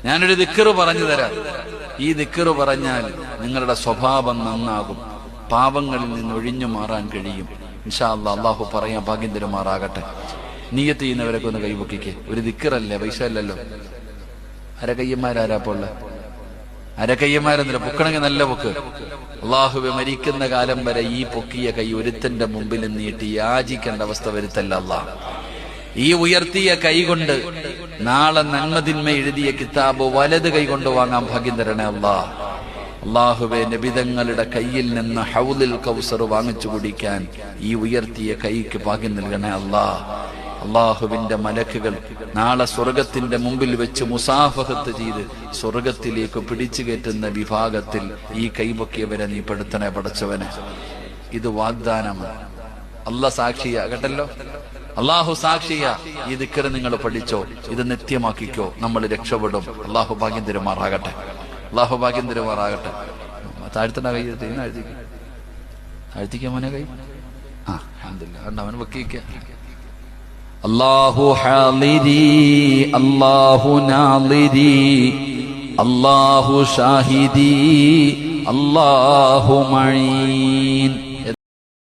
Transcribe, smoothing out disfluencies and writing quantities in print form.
ഞാനൊരു ദിക്റ് പറഞ്ഞു തരാം. ഈ ദിക്റ് പറഞ്ഞാൽ നിങ്ങളുടെ സ്വഭാവം നന്നാകും, പാപങ്ങളിൽ നിന്ന് ഒഴിഞ്ഞു മാറാൻ കഴിയും. ഇൻഷാ അല്ലാഹ് അള്ളാഹു പറയാൻ ഭാഗ്യം തരുമാറാകട്ടെ. നിയ്യത്ത് ചെയ്യുന്നവരൊക്കെ ഒന്ന് കൈപൊക്കിക്കേ. ഒരു ദിക്റല്ലേ, പൈസ അല്ലല്ലോ. അരകയ്യന്മാരാരാപ്പോള്ള അരകയ്യന്മാരെന്നില്ല, പൊക്കണമെങ്കിൽ നല്ല പൊക്ക്. അള്ളാഹുവെ, മരിക്കുന്ന കാലം വരെ ഈ പൊക്കിയ കൈ ഒരുത്തന്റെ മുമ്പിൽ നീട്ടി യാചിക്കേണ്ട അവസ്ഥ വരുത്തല്ല അല്ലാഹ്. ഈ ഉയർത്തിയ കൈ കൊണ്ട് നാളെ നന്മതിന്മ എഴുതിയ കിതാബ് വലത് കൈ കൊണ്ട് വാങ്ങാൻ ഭാഗ്യം തരണേ അല്ലാഹ്. അള്ളാഹുവെ, നബിതങ്ങളുടെ കയ്യിൽ നിന്ന് ഹൗലുൽ കൗസർ വാങ്ങിച്ചു കുടിക്കാൻ ഈ ഉയർത്തിയ കൈക്ക് ഭാഗ്യം നൽകണേ അല്ലാഹ്. അള്ളാഹുവിന്റെ മലക്കുകൾ നാളെ സ്വർഗത്തിന്റെ മുമ്പിൽ വെച്ച് മുസാഫഹത്ത് ചെയ്ത് സ്വർഗത്തിലേക്ക് പിടിച്ചു കയറ്റുന്ന വിഭാഗത്തിൽ ഈ കൈപൊക്കിയവരെ നീ പെടുത്തണേ പടച്ചവനെ. ഇത് വാഗ്ദാനമാണ്. അല്ലാഹ് സാക്ഷിയാ കേട്ടല്ലോ, അള്ളാഹു സാക്ഷിയാ. ഈ ദിക്ർ നിങ്ങൾ പഠിച്ചോ, ഇത് നിത്യമാക്കിക്കോ, നമ്മൾ രക്ഷപ്പെടും. അള്ളാഹു ഭാഗ്യം തരുമാറാകട്ടെ, അള്ളാഹു ഭാഗ്യം തരുമാറാകട്ടെ. താഴ്ത്തണ കൈ താഴ്ത്തിക്കാൻ മോനെ കൈ. അൽഹംദുലില്ലാഹ്, അവൻ വെക്കിക്ക. അല്ലാഹു ഹാളിരി അല്ലാഹു നാളിരി അല്ലാഹു ഷാഹിദി അല്ലാഹു മഈൻ.